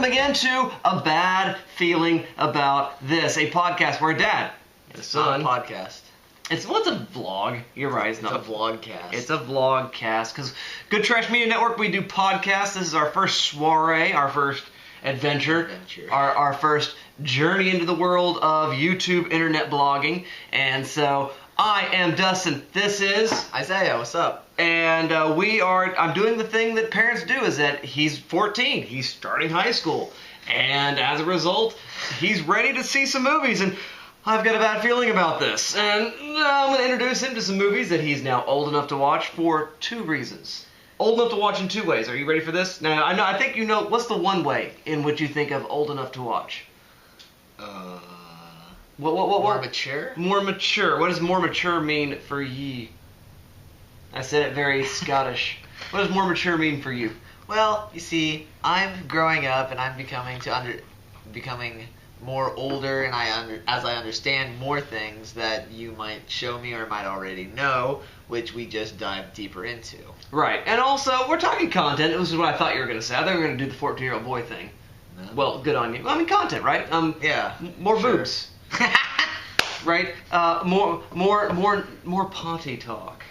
again to A Bad Feeling About This, a podcast where Dad, the son, not a podcast. It's a vlog. You're right. It's not a vlogcast. It's a vlogcast because GoodTrash Media Network, we do podcasts. This is our first soiree, our first adventure. Our first journey into the world of YouTube internet blogging. And so I am Dustin. This is Isaiah. What's up? And I'm doing the thing that parents do, is that he's 14. He's starting high school. And as a result, he's ready to see some movies. And I've got a bad feeling about this. And I'm going to introduce him to some movies that he's now old enough to watch for two reasons. Old enough to watch in two ways. Are you ready for this? Now, I think you know, what's the one way in which you think of old enough to watch? More mature? More mature. What does more mature mean for ye? I said it very Scottish. What does more mature mean for you? Well, you see, I'm growing up and I'm becoming more older, and as I understand more things that you might show me or might already know, which we just dive deeper into. Right, and also, we're talking content. This is what I thought you were going to say. I thought you were going to do the 14-year-old boy thing. No. Well, good on you. Well, I mean, content, right? Yeah. More sure. boobs. Right? More potty talk.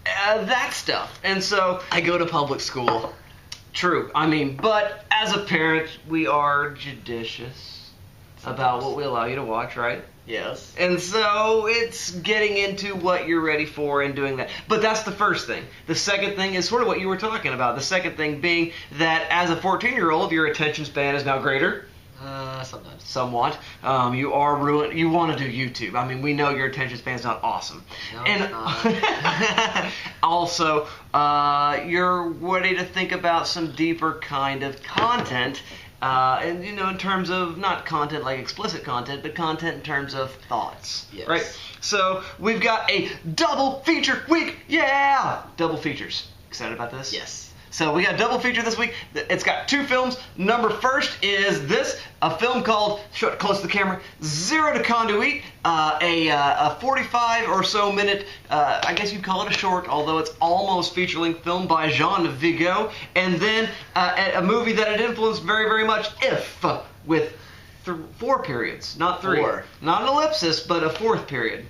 That stuff. And so I go to public school. True. I mean, but as a parent, we are judicious about what we allow you to watch, right? Yes. And so it's getting into what you're ready for and doing that. But that's the first thing. The second thing is sort of what you were talking about. The second thing being that as a 14-year-old, your attention span is now greater. Sometimes. Somewhat. You are ruined. You want to do YouTube. I mean, we know your attention span's not awesome. No, and it's not. Also, you're ready to think about some deeper kind of content. And, you know, in terms of not content like explicit content, but content in terms of thoughts. Yes. Right? So, we've got a double feature week. Yeah! Double features. Excited about this? Yes. So we got a double feature this week. It's got two films. Number first is this, a film called, show it close to the camera, Zero de Conduite, a 45 or so minute, I guess you'd call it a short, although it's almost feature-length film by Jean Vigo, and then a movie that had influenced very, very much, If, with 4 periods, not 3. 4. Not an ellipsis, but a 4th period.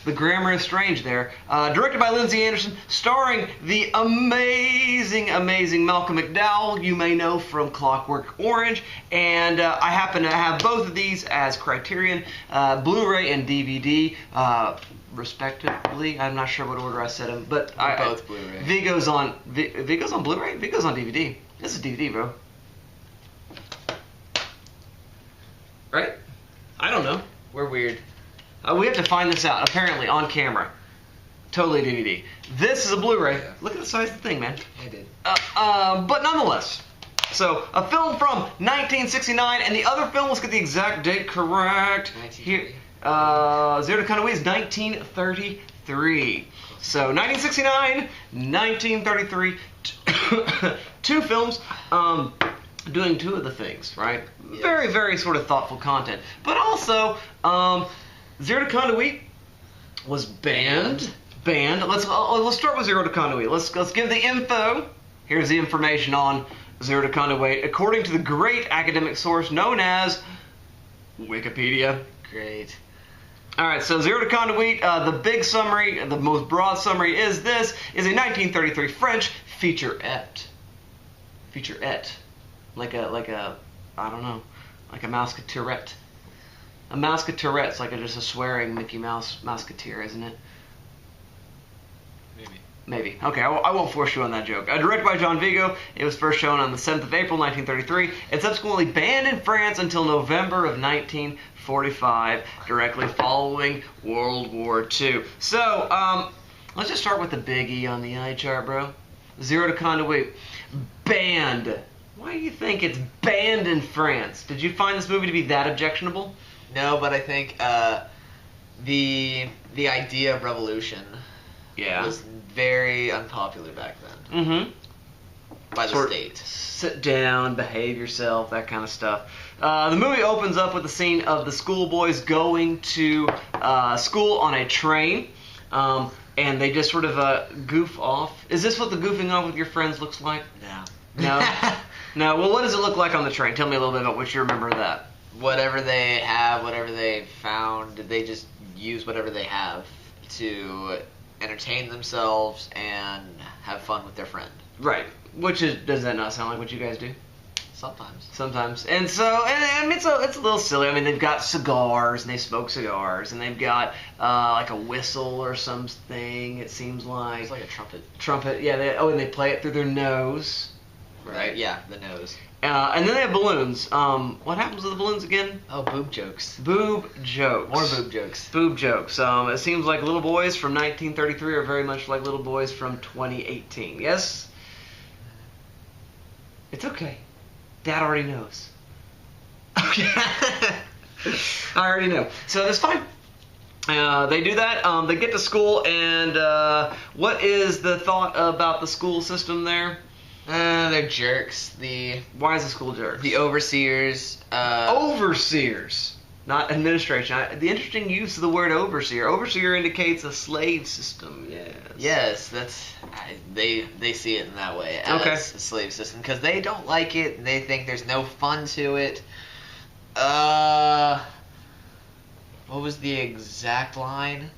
The grammar is strange there. Directed by Lindsay Anderson, starring the amazing Malcolm McDowell, you may know from Clockwork Orange, and I happen to have both of these as Criterion, Blu-ray and DVD, respectively. I'm not sure what order I said them, but both Blu-ray. Vigo's on Blu-ray? Vigo's on DVD. This is DVD, bro. Right? I don't know. We're weird. We have to find this out, apparently, on camera. Totally DVD. This is a Blu-ray. Yeah. Look at the size of the thing, man. I did. But nonetheless. So, a film from 1969, and the other film, let's get the exact date correct. 1930. Here, Zero de Conduite is 1933. So, 1969, 1933, two films, doing two of the things, right? Yes. Very, very sort of thoughtful content. But also, Zero de Conduite was banned. Let's start with Zero de Conduite. Let's give the info. Here's the information on Zero de Conduite, according to the great academic source known as Wikipedia. Great. All right, so Zero de Conduite, the big summary, the most broad summary is this, is a 1933 French featurette. Featurette. Like a, I don't know, like a mousquetaire. A mousquetairette's like just a swearing Mickey Mouse mousquetaire, isn't it? Maybe. Okay, I won't force you on that joke. Directed by Jean Vigo, it was first shown on the 7th of April, 1933, and subsequently banned in France until November of 1945, directly following World War II. So, let's just start with the big E on the eye chart, bro. Zero de Conduite. Banned. Why do you think it's banned in France? Did you find this movie to be that objectionable? No, but I think the idea of revolution was very unpopular back then. Mm-hmm. By the state. Sit down, behave yourself, that kind of stuff. The movie opens up with the scene of the schoolboys going to school on a train, and they just sort of goof off. Is this what the goofing off with your friends looks like? No. No? Now, well, what does it look like on the train? Tell me a little bit about what you remember of that. Whatever they have, whatever they found, they just use whatever they have to entertain themselves and have fun with their friend. Right. Does that not sound like what you guys do? Sometimes. And so, and it's a little silly. I mean, they've got cigars, and they smoke cigars, and they've got like a whistle or something, it seems like. It's like a trumpet. Trumpet, yeah. And they play it through their nose. Right, yeah, the nose. And then they have balloons. What happens with the balloons again? Oh, boob jokes. Boob jokes. More boob jokes. Boob jokes. It seems like little boys from 1933 are very much like little boys from 2018. Yes? It's okay. Dad already knows. Okay. I already know. So that's fine. They do that. They get to school, and what is the thought about the school system there? They're jerks. Why is the school jerks? The overseers. Overseers, not administration. The interesting use of the word overseer. Overseer indicates a slave system. Yes, they see it in that way as a slave system because they don't like it and they think there's no fun to it. What was the exact line?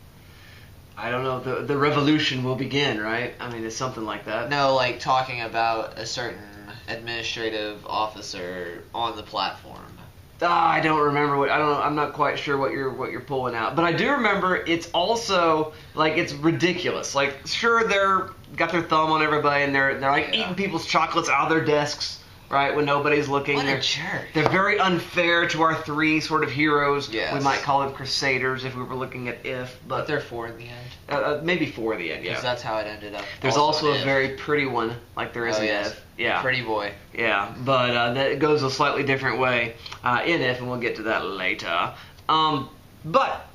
I don't know. The revolution will begin, right? I mean, it's something like that. No, like talking about a certain administrative officer on the platform. I don't remember I'm not quite sure what you're pulling out. But I do remember it's also like it's ridiculous. Like sure they're got their thumb on everybody and they're like eating people's chocolates out of their desks, right, when nobody's looking. What a jerk. They're very unfair to our three sort of heroes. Yes. We might call them crusaders if we were looking at but they're 4 in the end. Maybe 4 in the end, yeah. Because that's how it ended up. There's also a very pretty one, like there is in If. Yeah. Pretty boy. Yeah, but that goes a slightly different way in If, and we'll get to that later. But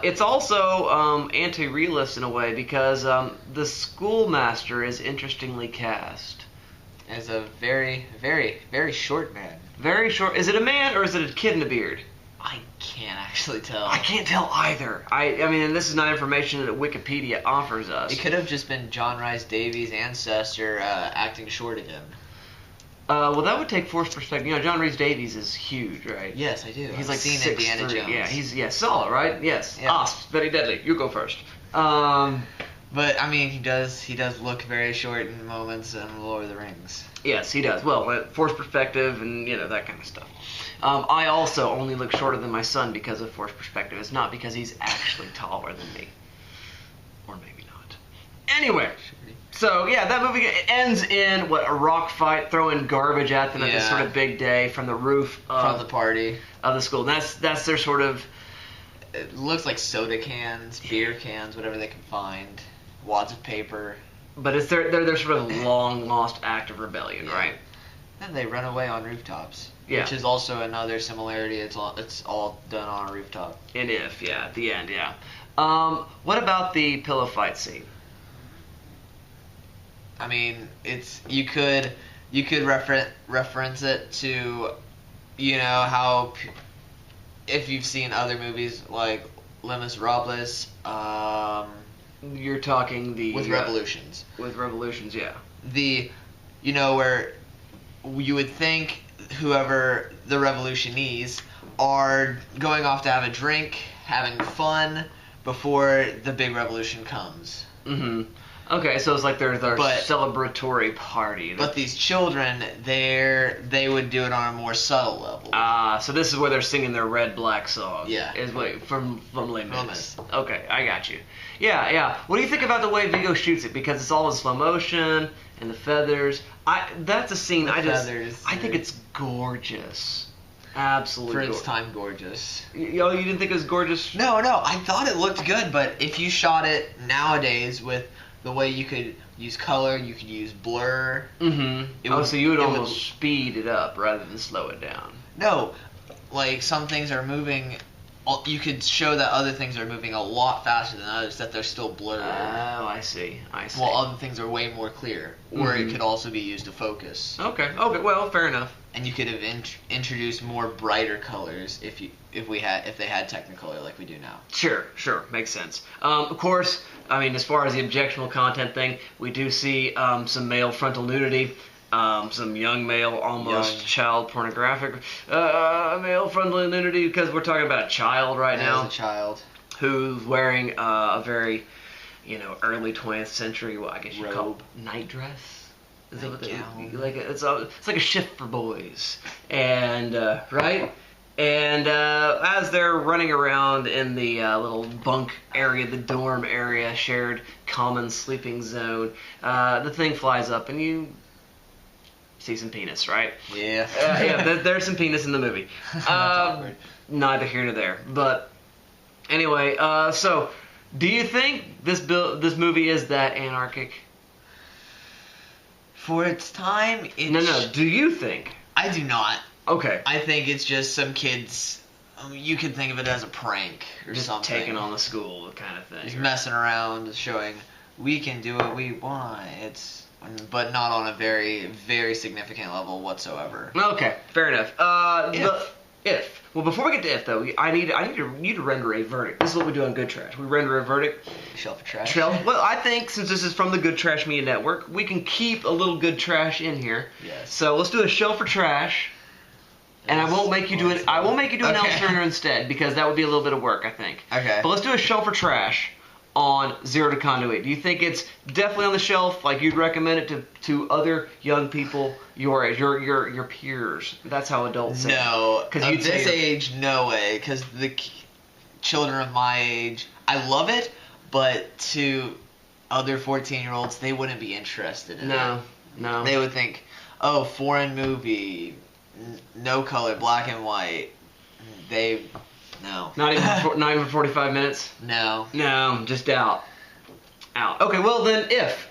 it's also anti-realist in a way because the schoolmaster is interestingly cast. As a very, very, very short man. Very short. Is it a man or is it a kid in a beard? I can't actually tell. I can't tell either. I mean, this is not information that Wikipedia offers us. It could have just been John Rhys Davies' ancestor acting short again. Well, that would take forced perspective. You know, John Rhys Davies is huge, right? Yes, I do. He's I've like seen 6'3". Indiana Jones. Yeah, he's solid, right? Yes. Yeah. Asp, very deadly. You go first. But I mean, he does look very short in moments in Lord of the Rings. Yes, he does. Well, forced perspective and that kind of stuff. I also only look shorter than my son because of forced perspective. It's not because he's actually taller than me. Or maybe not. Anyway, so yeah, that movie ends in, a rock fight, throwing garbage at them at this sort of big day from the roof from the party of the school. That's their sort of... It looks like soda cans, beer cans, whatever they can find. Wads of paper. But it's their sort of long-lost act of rebellion, right? And they run away on rooftops. Yeah. Which is also another similarity. It's all done on a rooftop. In If, yeah, at the end, yeah. What about the pillow fight scene? I mean, you could reference it to, how if you've seen other movies like Les Miserables, you're talking with Revolutions. With Revolutions, yeah. Where you would think whoever the revolutionees are going off to have a drink, having fun before the big revolution comes. Mm-hmm. Okay, so it's like their celebratory party. But these children, they would do it on a more subtle level. So this is where they're singing their Red Black song. Yeah. From Les Mis. Okay, I got you. Yeah. What do you think about the way Vigo shoots it? Because it's all in slow motion and the feathers. That's a scene I think it's gorgeous. Absolutely. For its time, gorgeous. You didn't think it was gorgeous? No. I thought it looked good, but if you shot it nowadays with the way you could use color, you could use blur. Mm-hmm. So you would almost speed it up rather than slow it down. No, like some things are moving. You could show that other things are moving a lot faster than others, that they're still blurred. Oh, I see. While other things are way more clear, or it could also be used to focus. Okay. Well, fair enough. And you could have introduced more brighter colors if they had Technicolor like we do now. Sure, makes sense. Of course, I mean, as far as the objectionable content thing, we do see some male frontal nudity. some young male, almost child pornographic, male-friendly nudity, because we're talking about a child right now. As a child. Who's wearing a very, early 20th century, I guess you call it night dress. Is that what it's like a shift for boys. And, right? And as they're running around in the little bunk area, the dorm area, shared common sleeping zone, the thing flies up and you see some penis, right? Yeah. There's some penis in the movie. Neither here nor there. But anyway, so do you think this movie is that anarchic? For its time, No. Do you think? I do not. Okay. I think it's just some kids. You could think of it as a prank or just something. Taking on the school kind of thing. Just messing around, showing we can do what we want. But not on a very, very significant level whatsoever. Okay, fair enough. If. Well, before we get to if, though, I need you to render a verdict. This is what we do on GoodTrash. We render a verdict. Shelf of trash. Well, I think since this is from the GoodTrash Media Network, we can keep a little good trash in here. Yes. So let's do a shelf for trash. And I won't make you do it. I won't make you do an L turner instead, because that would be a little bit of work, I think. Okay. But let's do a shelf for trash on Zero de Conduite. Do you think it's definitely on the shelf? Like you'd recommend it to other young people your age, your peers? That's how adults say. No. Because at this age, no way. Because the children of my age, I love it, but to other 14-year-olds, they wouldn't be interested in it. No. They would think, oh, foreign movie. No color, black and white. No. Not even 45 minutes? No. No, just out. Okay, well then, if.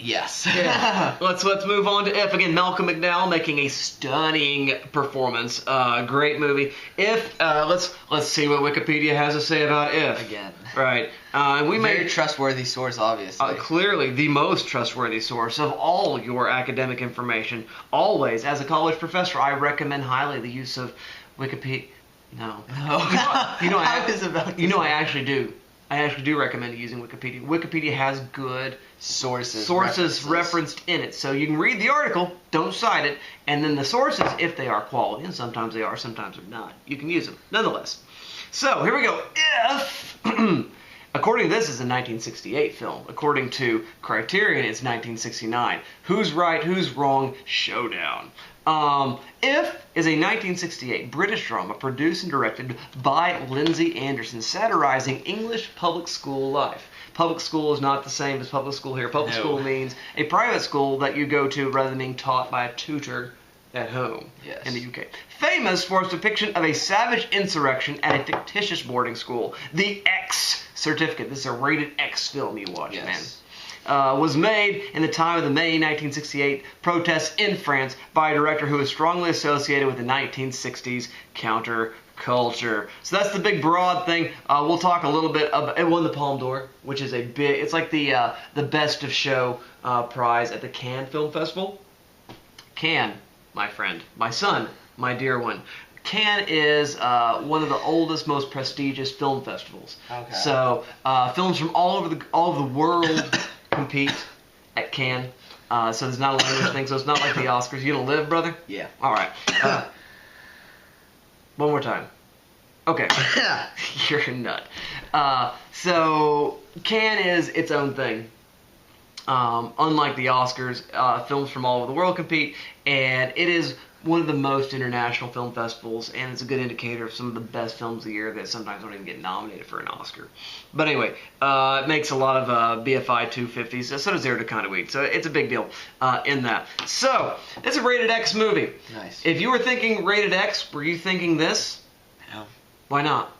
Yes. Yeah. Let's move on to if. Again, Malcolm McDowell making a stunning performance. Great movie. If, let's see what Wikipedia has to say about if. Again. Right. Very trustworthy source, obviously. Clearly the most trustworthy source of all your academic information. Always, as a college professor, I recommend highly the use of Wikipedia. No. I actually do. I actually do recommend using Wikipedia. Wikipedia has good sources referenced in it. So you can read the article, don't cite it, and then the sources, if they are quality, and sometimes they are, sometimes they're not, you can use them nonetheless. So here we go. If, according to this, is a 1968 film. According to Criterion, it's 1969. Who's right, who's wrong, showdown. If is a 1968 British drama produced and directed by Lindsay Anderson, satirizing English public school life. Public school is not the same as public school here. Public school means a private school that you go to rather than being taught by a tutor at home in the UK. Famous for its depiction of a savage insurrection at a fictitious boarding school. The X certificate. This is a rated X film you watch, man. Was made in the time of the May 1968 protests in France by a director who was strongly associated with the 1960s counterculture. So that's the big broad thing. We'll talk a little bit about it. Won the Palme d'Or, which is it's like the best of show prize at the Cannes Film Festival. Cannes, my friend, my son, my dear one. Cannes is one of the oldest, most prestigious film festivals. Okay. So films from all over the world compete at Cannes. So there's not a language thing. So it's not like the Oscars. You gonna live, brother? Yeah. All right. One more time. Okay. You're a nut. So Cannes is its own thing. Unlike the Oscars, films from all over the world compete, and it is one of the most international film festivals, and it's a good indicator of some of the best films of the year that sometimes don't even get nominated for an Oscar. But anyway, it makes a lot of BFI 250s, so does Zero de Conduite, so it's a big deal in that. So, it's a rated X movie. Nice. If you were thinking rated X, were you thinking this? No. Why not?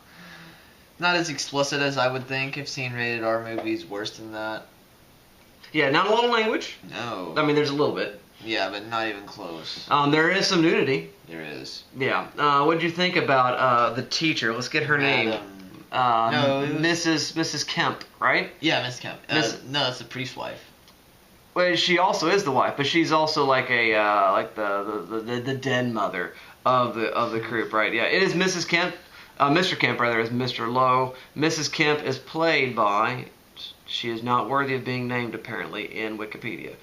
Not as explicit as I would think. I've seen rated R movies worse than that. Yeah, not a lot of language. No. I mean, there's a little bit. Yeah, but not even close. There is some nudity. There is. Yeah. What did you think about the teacher? Let's get her name. Mrs. Kemp, right? Yeah, Miss Kemp. No, that's the priest's wife. Well, she also is the wife, but she's also like the den mother of the group, right? Yeah, it is Mrs. Kemp. Mr. Kemp rather is Mr. Lowe. Mrs. Kemp is played by. She is not worthy of being named apparently in Wikipedia.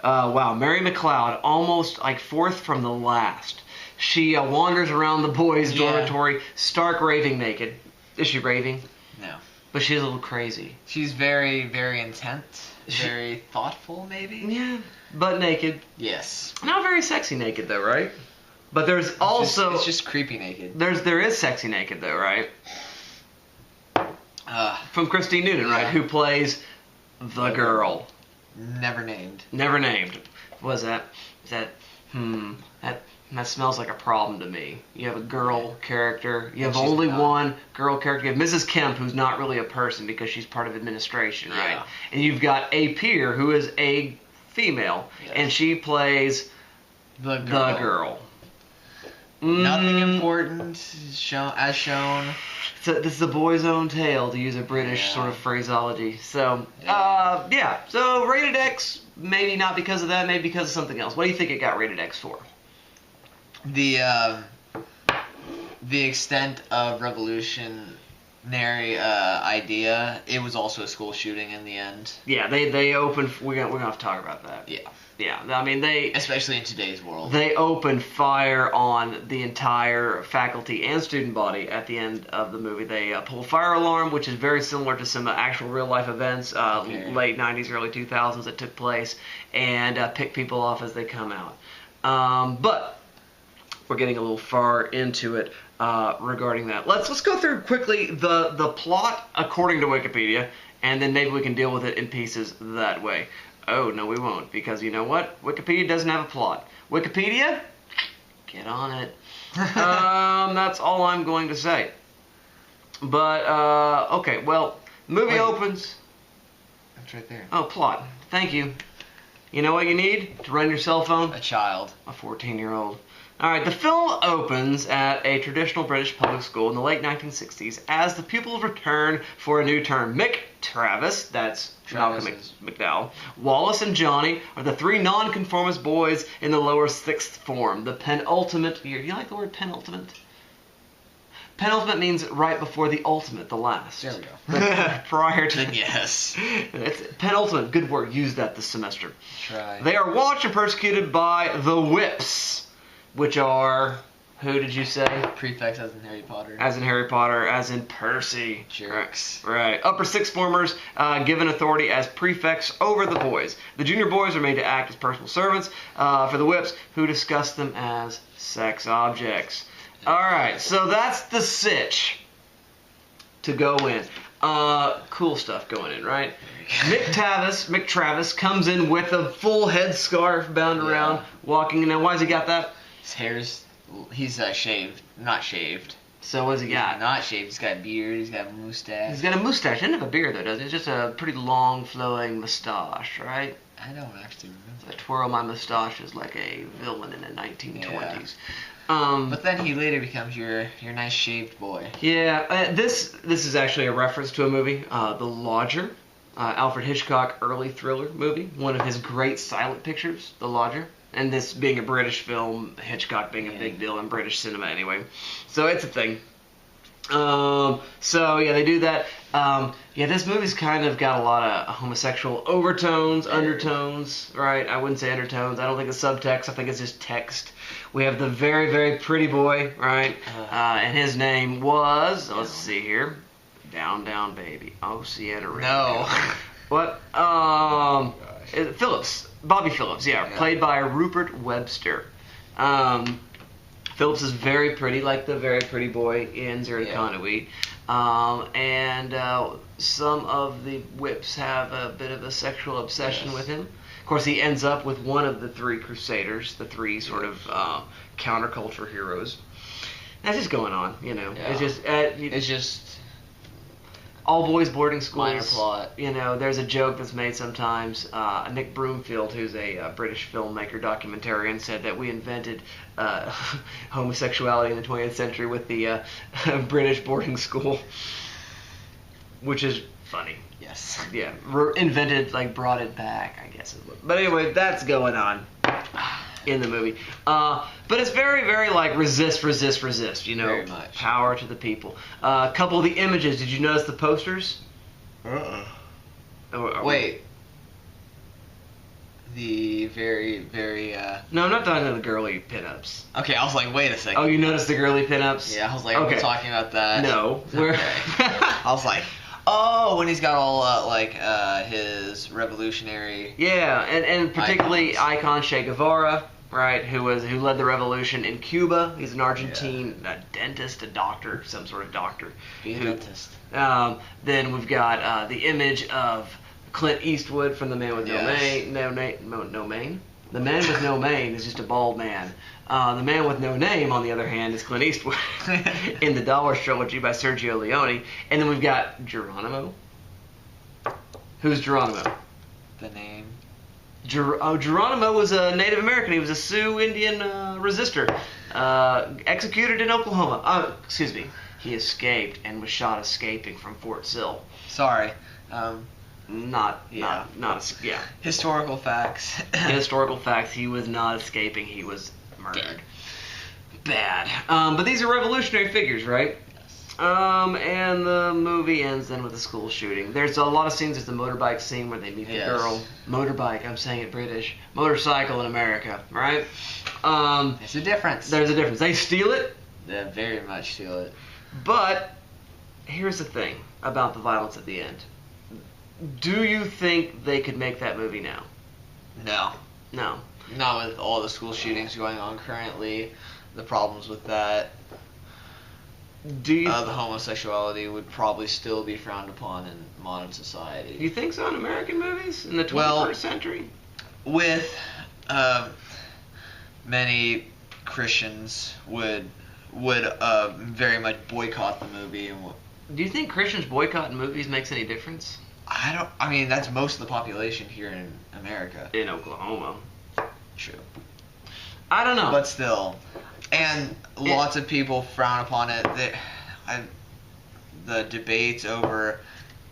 Wow, Mary McLeod, almost like fourth from the last. She wanders around the boys' dormitory, stark raving naked. Is she raving? No. But she's a little crazy. She's very, very intense. Very thoughtful, maybe? Yeah, but naked. Yes. Not very sexy naked, though, right? But there's also... It's just creepy naked. There is sexy naked, though, right? From Christine Noonan, right? Who plays the girl. Never named. Never named. What is that? That smells like a problem to me. You have a girl character. You have only one girl character. You have Mrs. Kemp, who's not really a person because she's part of administration, right? Yeah. And you've got A. Peer, who is a female, and she plays the girl. Nothing important as shown. So this is a boy's own tale, to use a British sort of phraseology. So, So rated X, maybe not because of that, maybe because of something else. What do you think it got rated X for? The extent of revolutionary idea. It was also a school shooting in the end. Yeah, they opened. We're gonna have to talk about that. Yeah. I mean, especially in today's world, they opened fire on the entire faculty and student body at the end of the movie. They pull a fire alarm, which is very similar to some actual real life events, late '90s, early 2000s that took place, and pick people off as they come out. But we're getting a little far into it regarding that. Let's go through quickly the plot according to Wikipedia, and then maybe we can deal with it in pieces that way. Oh, no, we won't, because you know what? Wikipedia doesn't have a plot. Wikipedia? Get on it. That's all I'm going to say. But, okay, well, movie opens. That's right there. Oh, plot. Thank you. You know what you need to run your cell phone? A child. A 14-year-old. Alright, the film opens at a traditional British public school in the late 1960s as the pupils return for a new term. Mick Travis, that's Malcolm McDowell, Wallace, and Johnny are the three nonconformist boys in the lower sixth form. The penultimate year. Do you like the word penultimate? Penultimate means right before the ultimate, the last. There we go. Prior to... Yes. It's penultimate. Good word. Use that this semester. Try. They are watched and persecuted by the Whips, which are... Who did you say? Prefects, as in Harry Potter. As in Harry Potter, as in Percy. Jerks. Right. Upper sixth formers given authority as prefects over the boys. The junior boys are made to act as personal servants for the Whips, who discuss them as sex objects. Alright, so that's the sitch to go in. Cool stuff going in, right? Mick Travis comes in with a full headscarf bound around, walking in. Now, why has he got that? His hair's... He's shaved. Not shaved. So what's he got? Not shaved. He's got a beard. He's got a mustache. He's got a mustache. He doesn't have a beard, though, does he? It's just a pretty long, flowing mustache, right? I don't actually remember. I twirl my mustaches like a villain in the 1920s. Yeah. But then he later becomes your nice shaved boy. Yeah, this is actually a reference to a movie, The Lodger, Alfred Hitchcock early thriller movie, one of his great silent pictures, The Lodger. And this being a British film, Hitchcock being a big deal in British cinema anyway. So it's a thing. So yeah, they do that. This movie's kind of got a lot of homosexual overtones, undertones, right? I wouldn't say undertones. I don't think it's subtext. I think it's just text. We have the very, very pretty boy, right? And his name was, let's see here, Down Down Baby. Oh, Sienna Ray. No. What? Phillips. Bobby Phillips, played by Rupert Webster. Phillips is very pretty, like the very pretty boy in Zero de Conduite. And some of the Whips have a bit of a sexual obsession with him. Of course, he ends up with one of the three Crusaders, the three sort of counterculture heroes. That's just going on, you know. Yeah. It's just all boys boarding schools. Minor plot. You know, there's a joke that's made sometimes. Nick Broomfield, who's a British filmmaker, documentarian, said that we invented homosexuality in the 20th century with the British boarding school, which is funny. Yes. Yeah, invented, like brought it back, I guess. But anyway, that's going on in the movie. But it's very, very like resist, you know. Very much. Power to the people. A couple of the images, did you notice the posters? Wait. the very, very, No, I'm not talking about the girly pinups. Okay, I was like, wait a second. Oh, you noticed the girly pinups? Yeah, I was like, okay. We're talking about that. No. We're... I was like, oh, when he's got all, his revolutionary... Yeah, and particularly icon Che Guevara, right, who led the revolution in Cuba. He's an Argentine dentist, a doctor, some sort of doctor. Be a dentist. Then we've got the image of Clint Eastwood from The Man with No Mane. No Mane? The Man with No Mane is just a bald man. The Man with No Name, on the other hand, is Clint Eastwood in the Dollar Trilogy by Sergio Leone. And then we've got Geronimo. Who's Geronimo? The name. Geronimo was a Native American. He was a Sioux Indian resistor, executed in Oklahoma. Excuse me. He escaped and was shot escaping from Fort Sill. Sorry. Historical facts. Historical facts. He was not escaping. He was murdered. Bad. But these are revolutionary figures, right? Yes. And the movie ends then with a school shooting. There's a lot of scenes. There's the motorbike scene where they meet the girl. Motorbike. I'm saying it British. Motorcycle in America, right? There's a difference. There's a difference. They steal it. They very much steal it. But here's the thing about the violence at the end. Do you think they could make that movie now? No. No. Not with all the school shootings going on currently, the problems with that. Do you? The homosexuality would probably still be frowned upon in modern society. Do you think so in American movies in the 21st century? With many Christians would very much boycott the movie. Do you think Christians boycotting movies makes any difference? I mean, that's most of the population here in America. In Oklahoma. True. I don't know. But still. And lots of people frown upon it. The debates over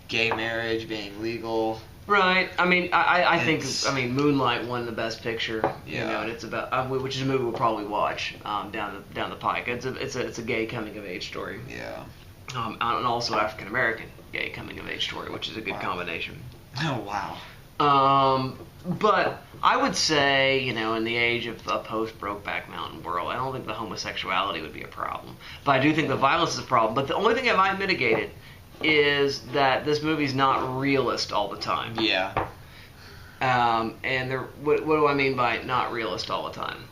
gay marriage being legal. Right. I mean, I think Moonlight won the Best Picture. Yeah. You know, and it's about which is a movie we'll probably watch down the pike. It's a gay coming of age story. Yeah. And also African American gay coming of age story, which is a good combination. Oh wow. But I would say, you know, in the age of a post Brokeback Mountain world, I don't think the homosexuality would be a problem. But I do think the violence is a problem. But the only thing that might mitigate it is that this movie's not realist all the time. Yeah. And what do I mean by not realist all the time?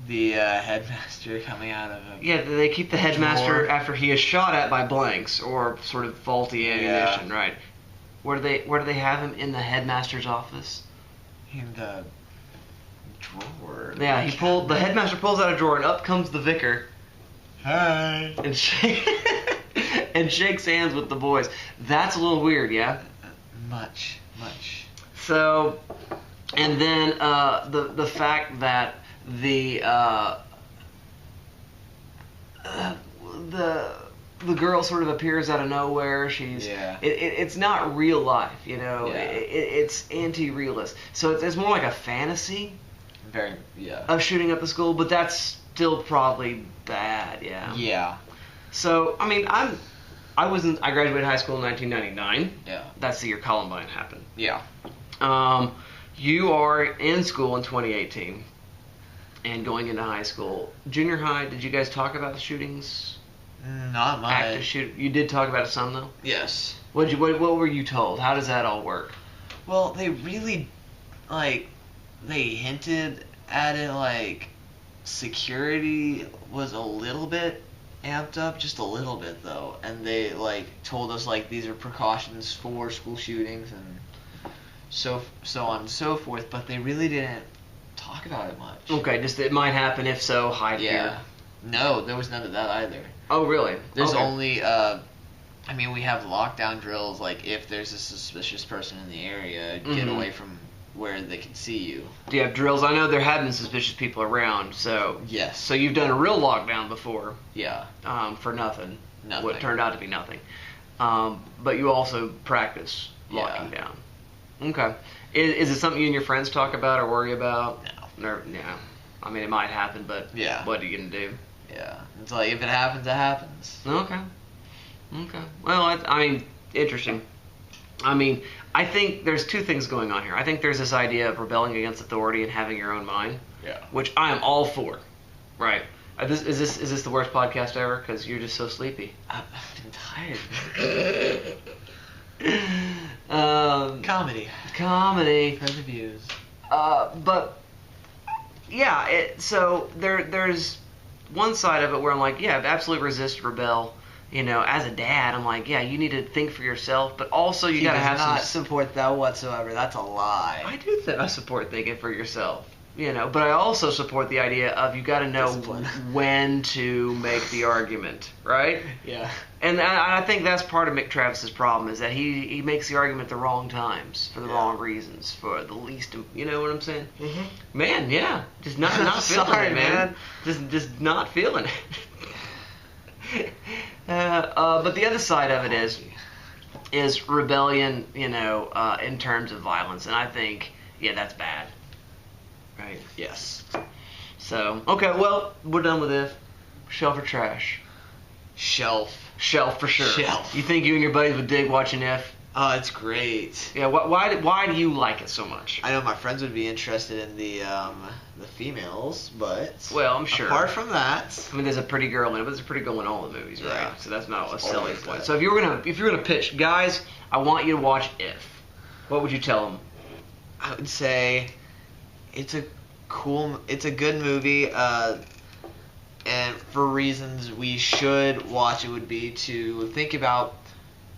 The headmaster coming out of a they keep the headmaster drawer. after he is shot at by blanks or sort of faulty ammunition, right? Where do they have him in the headmaster's office? In the drawer. Yeah, the headmaster pulls out a drawer and up comes the vicar. Hi. And shakes hands with the boys. That's a little weird, yeah? Much. So, and then the fact that the girl sort of appears out of nowhere. It's not real life, you know. Yeah. It's anti-realist. So it's more like a fantasy. Of shooting up the school, but that's still probably bad, yeah. Yeah. So I mean, I graduated high school in 1999. Yeah. That's the year Columbine happened. Yeah. You are in school in 2018 and going into high school. Junior high, did you guys talk about the shootings? Not much. Active shoot. You did talk about it some though? Yes. What were you told? How does that all work? Well, they really they hinted at it security was a little bit amped up, just a little bit though, and they told us these are precautions for school shootings and so on and so forth, but they really didn't talk about it much. Okay, just it might happen, if so, hide here. No, there was none of that either. Oh, really? There's only we have lockdown drills, if there's a suspicious person in the area, get away from where they can see you. Do you have drills? I know there have been suspicious people around, so... Yes. So you've done a real lockdown before. Yeah. For nothing. Nothing. What turned out to be nothing. But you also practice locking down. Okay. Is it something you and your friends talk about or worry about? No. Yeah. I mean, it might happen, but what are you going to do? Yeah. It's if it happens, it happens. Okay. Well, I mean, interesting. I mean, I think there's two things going on here. I think there's this idea of rebelling against authority and having your own mind, which I am all for, right? Is this the worst podcast ever? Because you're just so sleepy. I'm tired. Comedy for the views. But yeah, so there's one side of it where I'm like, yeah, absolutely resist, rebel. You know, as a dad, I'm like, yeah, you need to think for yourself, but also you gotta have some. Not support that whatsoever. That's a lie. I do support thinking for yourself. You know, but I also support the idea of you got to know when to make the argument, right? Yeah. And I think that's part of Mick Travis's problem is that he makes the argument the wrong times for the wrong reasons for the least. You know what I'm saying? Mm-hmm. Man, yeah, just not feeling Sorry, it, man. Just not feeling it. But the other side of it is rebellion. You know, in terms of violence, and I think that's bad. Right. Yes. So, okay, well, we're done with If. Shelf or trash? Shelf for sure. Shelf. You think you and your buddies would dig watching If? Oh, it's great. Yeah. Why do you like it so much? I know my friends would be interested in the females, but well, I'm sure. Apart from that, I mean, there's a pretty girl in it, but there's a pretty girl in all the movies, right? Yeah. So that's not a selling point. So if you're gonna pitch, guys, I want you to watch If. What would you tell them? I would say. It's a good movie, and for reasons we should watch it would be to think about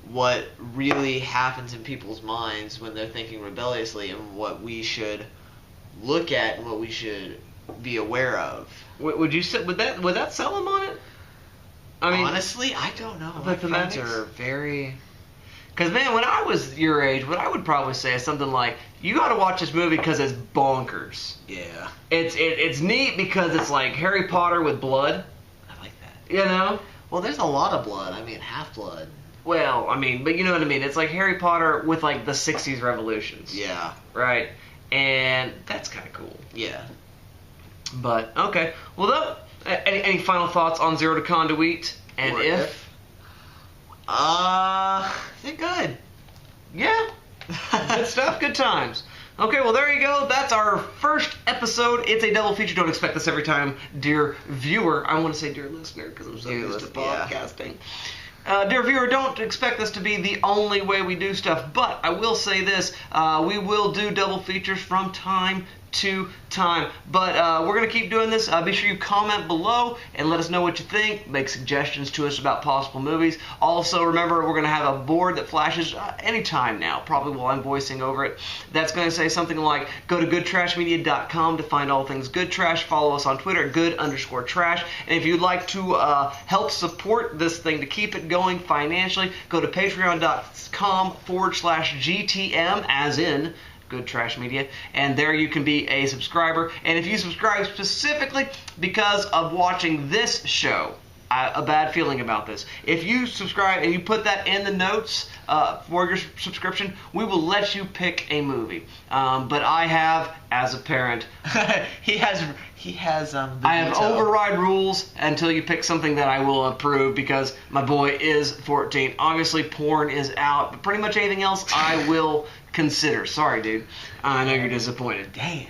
what really happens in people's minds when they're thinking rebelliously and what we should look at and what we should be aware of. Would that sell them on it? I mean, honestly, I don't know. My friends are very... Because, man, when I was your age, what I would probably say is something like, you got to watch this movie because it's bonkers. Yeah. It's neat because it's like Harry Potter with blood. I like that. You know? Well, there's a lot of blood. I mean, Half-Blood. Well, I mean, but you know what I mean. It's like Harry Potter with, like, the 60s revolutions. Yeah. Right? And that's kind of cool. Yeah. But, okay. Well, any final thoughts on Zero de Conduite and If? They're good. Yeah. Good stuff, good times. Okay, well, there you go. That's our first episode. It's a double feature. Don't expect this every time, dear viewer. I want to say dear listener because I'm so used to podcasting. Dear viewer, don't expect this to be the only way we do stuff, but I will say this. We will do double features from time to time. But we're going to keep doing this. Be sure you comment below and let us know what you think. Make suggestions to us about possible movies. Also, remember, we're going to have a board that flashes anytime now, probably while I'm voicing over it. That's going to say something like, go to GoodTrashMedia.com to find all things Good Trash. Follow us on Twitter at Good_Trash. And if you'd like to help support this thing to keep it going financially, go to Patreon.com/GTM, as in Good Trash Media, and there you can be a subscriber. And if you subscribe specifically because of watching this show, a bad feeling about this. If you subscribe and you put that in the notes for your subscription, we will let you pick a movie. But I have, as a parent, he has I have override rules until you pick something that I will approve because my boy is 14. Obviously, porn is out, but pretty much anything else I will consider. Sorry, dude. I know you're disappointed. Dang it.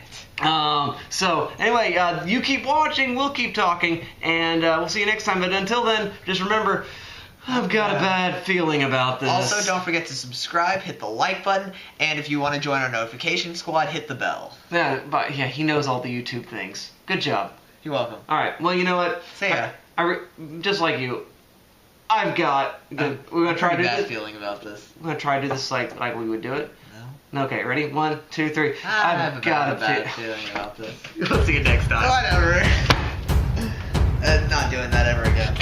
So, anyway, you keep watching, we'll keep talking, and we'll see you next time. But until then, just remember, I've got a bad feeling about this. Also, don't forget to subscribe, hit the like button, and if you want to join our notification squad, hit the bell. Yeah, but yeah, he knows all the YouTube things. Good job. You're welcome. All right. Well, you know what? See ya. Just like you, I've got. We're gonna try to do this. Feeling about this. We're gonna try to do this like we would do it. No. Okay. Ready? 1, 2, 3. I've got a bad feeling about this. We'll see you next time. Whatever. Not doing that ever again.